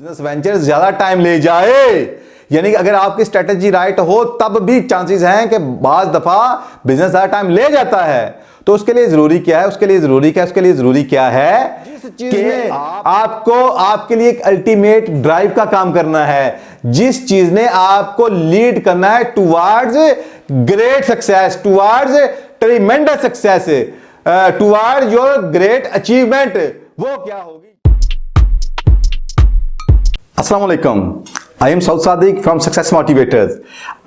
Business venture ज्यादा time ले जाए, यानी कि अगर आपकी स्ट्रेटेजी राइट हो तब भी चांसेस हैं कि बाज दफा बिजनेस ज्यादा टाइम ले जाता है। तो उसके लिए जरूरी क्या है, उसके लिए जरूरी क्या है कि आपको आपके लिए एक अल्टीमेट ड्राइव का काम करना है, जिस चीज ने आपको लीड करना है towards great success, towards tremendous success, towards your great achievement, वो क्या होगी। Assalamu alaikum. I am Saud Sadiq from Success Motivators.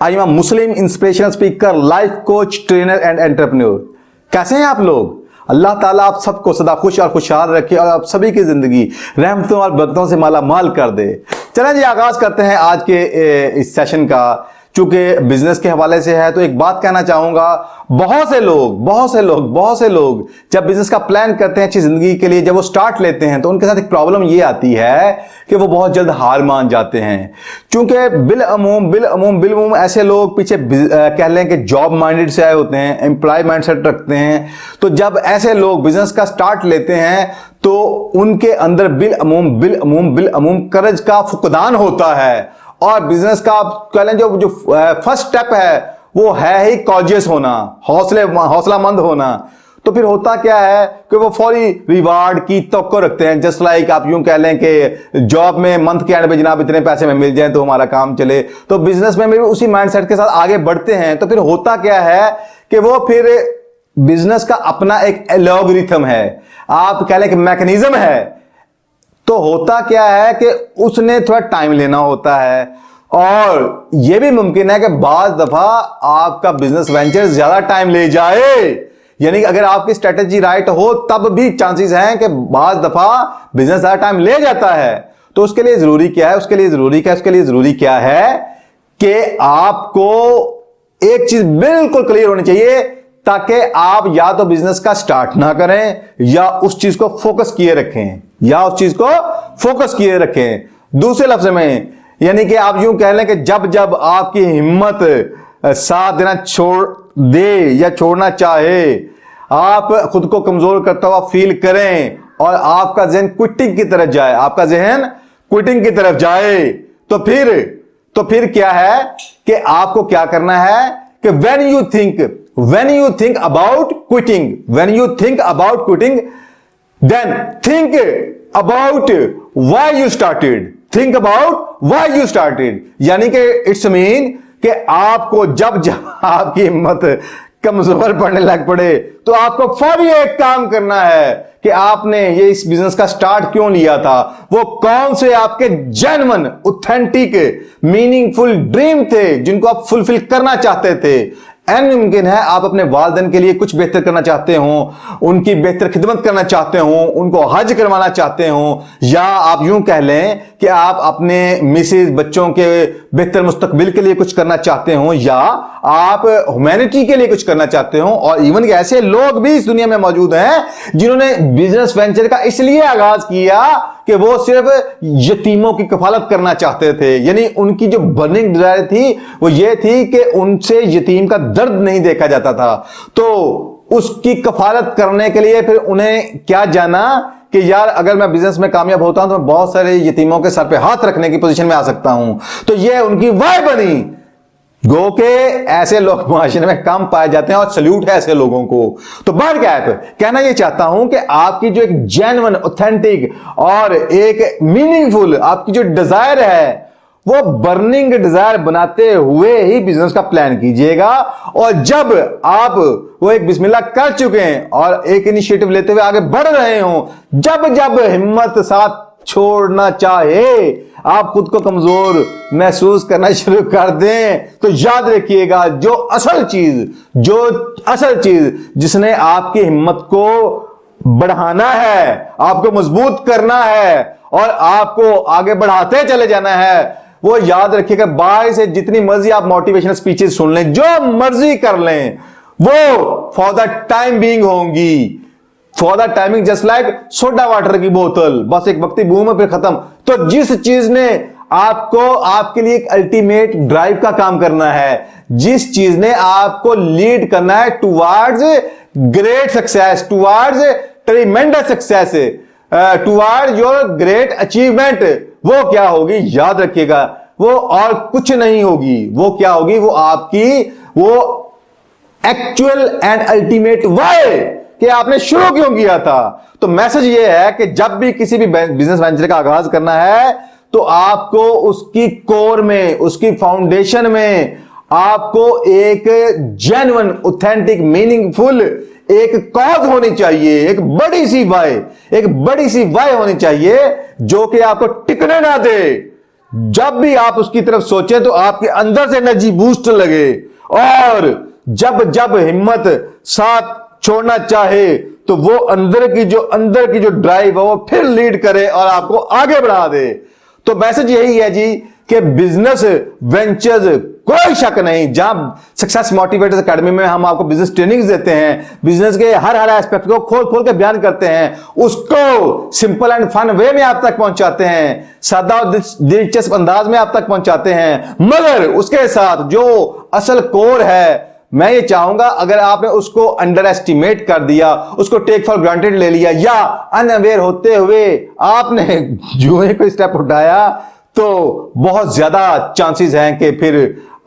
I am a Muslim inspirational speaker, life coach, trainer and entrepreneur. कैसे हैं आप लोग? अल्लाह ताला आप सबको सदा खुश और खुशहाल रखे और आप सभी की जिंदगी रहमतों और बरकतों से माला माल कर दे। चलें जी, आगाज करते हैं आज के इस सेशन का। चूंकि बिजनेस के हवाले से है तो एक बात कहना चाहूंगा, बहुत से लोग जब बिजनेस का प्लान करते हैं अच्छी जिंदगी के लिए, जब वो स्टार्ट लेते हैं तो उनके साथ एक प्रॉब्लम ये आती है कि वो बहुत जल्द हार मान जाते हैं। चूंकि बिलअमूम ऐसे लोग पीछे कह लें कि जॉब माइंडेड से आए होते हैं, एम्प्लॉय माइंडसेट रखते हैं। तो जब ऐसे लोग बिजनेस का स्टार्ट लेते हैं तो उनके अंदर बिलअमूम कर्ज का फुकदान होता है। और बिजनेस का आप कह लें जो फर्स्ट स्टेप है वो है ही कॉजियस होना, हौसलामंद होना। तो फिर होता क्या है कि वो फौरी रिवार्ड की तवक्को रखते हैं। जस्ट लाइक आप यूं कह लें कि जॉब में मंथ के एंड में जनाब इतने पैसे में मिल जाए तो हमारा काम चले, तो बिजनेस में भी उसी माइंडसेट के साथ आगे बढ़ते हैं। तो फिर होता क्या है कि वो फिर बिजनेस का अपना एक एल्गोरिथम है, आप कह लें कि मैकेनिज्म है। तो होता क्या है कि उसने थोड़ा टाइम लेना होता है और यह भी मुमकिन है कि बाज दफा आपका बिजनेस वेंचर ज्यादा टाइम ले जाए, यानी कि अगर आपकी स्ट्रेटेजी राइट हो तब भी चांसेस हैं कि बाज दफा बिजनेस ज्यादा टाइम ले जाता है। तो उसके लिए जरूरी क्या है, उसके लिए जरूरी क्या है कि आपको एक चीज बिल्कुल क्लियर होनी चाहिए, ताकि आप या तो बिजनेस का स्टार्ट ना करें या उस चीज को फोकस किए रखें। दूसरे लफ्ज में यानी कि आप यूं कह लें कि जब आपकी हिम्मत साथ देना छोड़ दे या छोड़ना चाहे, आप खुद को कमजोर करता हुआ फील करें और आपका जहन क्विटिंग की तरफ जाए, तो फिर क्या है कि आपको क्या करना है कि when you think about quitting, then think about why you started, यानी कि इट्स मीन कि आपको जब आपकी हिम्मत कमजोर पड़ने लग पड़े तो आपको फौरी एक काम करना है कि आपने ये इस बिजनेस का स्टार्ट क्यों लिया था, वो कौन से आपके जेन्युइन ऑथेंटिक मीनिंगफुल ड्रीम थे जिनको आप फुलफिल करना चाहते थे। मुमकिन है आप अपने वालिदैन के लिए कुछ बेहतर करना चाहते हो, उनकी बेहतर खिदमत करना चाहते हो, उनको हज करवाना चाहते हो, या आप यूं कह लें कि आप अपने मिसेज बच्चों के बेहतर मुस्तकबिल के लिए कुछ करना चाहते हो, या आप ह्यूमैनिटी के लिए कुछ करना चाहते हो। और इवन ऐसे लोग भी इस दुनिया में मौजूद हैं जिन्होंने बिजनेस वेंचर का इसलिए आगाज किया कि वो सिर्फ यतीमों की कफालत करना चाहते थे, यानी उनकी जो बर्निंग डिजायर थी वो ये थी कि उनसे यतीम का दर्द नहीं देखा जाता था। तो उसकी कफालत करने के लिए फिर उन्हें क्या जाना कि यार अगर मैं बिजनेस में कामयाब होता हूं तो मैं बहुत सारे यतीमों के सर पे हाथ रखने की पोजीशन में आ सकता हूं। तो ये उनकी वाय बनी। गो के ऐसे लोग माशरे में कम पाए जाते हैं और सल्यूट है ऐसे लोगों को। तो बार कैप कहना यह चाहता हूं कि आपकी जो एक जेन्युइन ऑथेंटिक और एक मीनिंगफुल आपकी जो डिजायर है वो बर्निंग डिजायर बनाते हुए ही बिजनेस का प्लान कीजिएगा। और जब आप वो एक बिस्मिल्लाह कर चुके हैं और एक इनिशिएटिव लेते हुए आगे बढ़ रहे हो, जब हिम्मत साथ छोड़ना चाहे, आप खुद को कमजोर महसूस करना शुरू कर दें, तो याद रखिएगा जो असल चीज जिसने आपकी हिम्मत को बढ़ाना है, आपको मजबूत करना है और आपको आगे बढ़ाते चले जाना है, वो याद रखिएगा बाहर से जितनी मर्जी आप मोटिवेशनल स्पीचेस सुन लें, जो मर्जी कर लें, वो फॉर द टाइम बीइंग होंगी, for the timing just like soda water की बोतल, बस एक वक्ती बूम है फिर खत्म। तो जिस चीज ने आपको आपके लिए एक अल्टीमेट ड्राइव का काम करना है, जिस चीज ने आपको लीड करना है towards great success, towards tremendous success, toward your great achievement, वो क्या होगी याद रखिएगा, वो और कुछ नहीं होगी। वो क्या होगी, वो आपकी वो एक्चुअल एंड अल्टीमेट वाई कि आपने शुरू क्यों किया था। तो मैसेज ये है कि जब भी किसी भी बिजनेस वेंचर का आगाज करना है तो आपको उसकी कोर में, उसकी फाउंडेशन में आपको एक जेन्युइन, ऑथेंटिक, मीनिंगफुल एक कॉज होनी चाहिए, एक बड़ी सी वाई होनी चाहिए जो कि आपको टिकने ना दे। जब भी आप उसकी तरफ सोचें तो आपके अंदर से एनर्जी बूस्ट लगे, और जब हिम्मत साथ छोड़ना चाहे तो वो अंदर की जो ड्राइव है वो फिर लीड करे और आपको आगे बढ़ा दे। तो मैसेज यही है जी कि बिजनेस वेंचर्स, कोई शक नहीं, जहां सक्सेस मोटिवेटर्स एकेडमी में हम आपको बिजनेस ट्रेनिंग्स देते हैं, बिजनेस के हर एस्पेक्ट को खोल के बयान करते हैं, उसको सिंपल एंड फन वे में आप तक पहुंचाते हैं, सादा और दिलचस्प अंदाज में आप तक पहुंचाते हैं, मगर उसके साथ जो असल कोर है, मैं ये चाहूंगा अगर आपने उसको अंडर एस्टिमेट कर दिया, उसको टेक फॉर ग्रांटेड ले लिया, या अनअवेयर होते हुए आपने जुए को स्टेप उठाया, तो बहुत ज्यादा चांसेस हैं कि फिर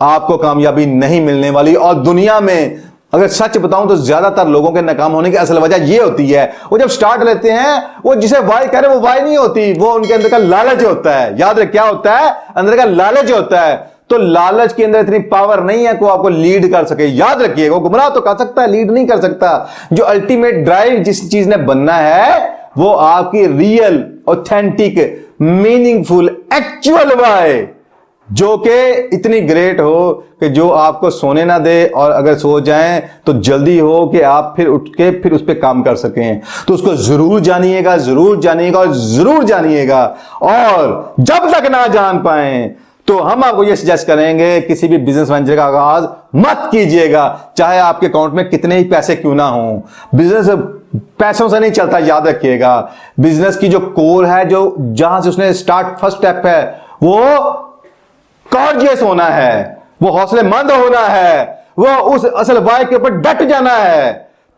आपको कामयाबी नहीं मिलने वाली। और दुनिया में अगर सच बताऊं तो ज्यादातर लोगों के नाकाम होने की असल वजह यह होती है, वो जब स्टार्ट लेते हैं, वो जिसे वाई कह रहे वो वाई नहीं होती, वो उनके अंदर का लालच होता है। याद रख, क्या होता है, अंदर का लालच होता है। तो लालच के अंदर इतनी पावर नहीं है कि वो आपको लीड कर सके। याद रखिएगा, वो गुमराह तो कर सकता है, लीड नहीं कर सकता। जो अल्टीमेट ड्राइव जिस चीज ने बनना है वो आपकी रियल, ऑथेंटिक, मीनिंगफुल, एक्चुअल वाई, जो कि इतनी ग्रेट हो कि जो आपको सोने ना दे, और अगर सो जाएं तो जल्दी हो कि आप फिर उठ के फिर उस पर काम कर सकें। तो उसको जरूर जानिएगा और जरूर जानिएगा। और जब तक ना जान पाए तो हम आपको यह सजेस्ट करेंगे किसी भी बिजनेस वेंचर का आगाज मत कीजिएगा, चाहे आपके अकाउंट में कितने ही पैसे क्यों ना हो। बिजनेस पैसों से नहीं चलता, याद रखिएगा। बिजनेस की जो कोर है, जो जहां से उसने स्टार्ट, फर्स्ट स्टेप है, वो कॉर्जियस होना है, वो हौसलेमंद होना है, वो उस असल वाई के ऊपर डट जाना है,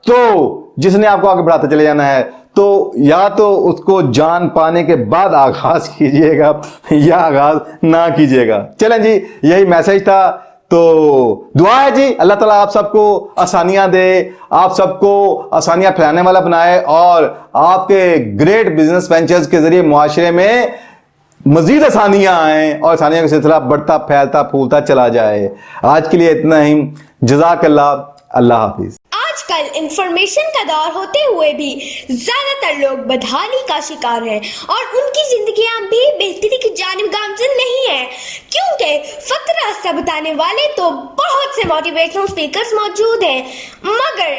तो जिसने आपको आगे बढ़ाते चले जाना है। तो या तो उसको जान पाने के बाद आगाज कीजिएगा या आगाज ना कीजिएगा। चलें जी, यही मैसेज था। तो दुआ है जी, अल्लाह ताला आप सबको आसानियां दे, आप सबको आसानियां फैलाने वाला बनाए, और आपके ग्रेट बिजनेस वेंचर्स के जरिए मुआशरे में मजीद आसानियां आए और आसानियों का सिलसिला बढ़ता, फैलता, फूलता चला जाए। आज के लिए इतना ही। जज़ाकल्लाह, अल्लाह हाफिज। आजकल इंफॉर्मेशन का दौर होते हुए भी ज्यादातर लोग बदहाली का शिकार हैं और उनकी जिंदगियां भी बेहतरी की जानिब गामजन नहीं है, क्योंकि फक्त रास्ता बताने वाले तो बहुत से मोटिवेशनल स्पीकर्स मौजूद हैं, मगर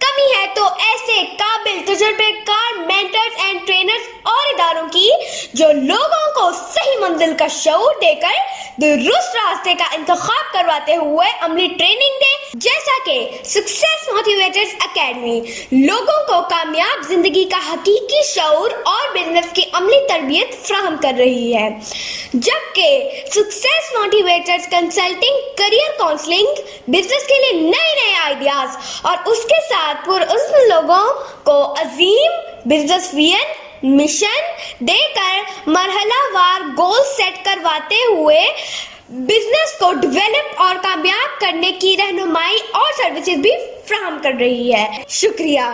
कमी है तो ऐसे काबिल तजुर्बेकार मेंटर्स एंड ट्रेनर्स और इदारों की जो लोगों को सही मंजिल का शऊर देकर दुरुस्त रास्ते का इंतखाब करवाते हुए अमली ट्रेनिंग दे, जैसा कि सक्सेस मोटिवेटर्स एकेडमी लोगों को कामयाब जिंदगी का हकीकी शऊर और बिजनेस की अमली तरबियत फ्राहम कर रही है। जबकि success motivators consulting, career counselling, business के लिए नए नए आइडियाज और उसके साथ पुरअज़्म लोगों को अजीम बिजनेस मिशन देकर मरहलावार गोल सेट करवाते हुए बिजनेस को डेवलप और कामयाब करने की रहनुमाई और सर्विसेज भी फ्राहम कर रही है। शुक्रिया।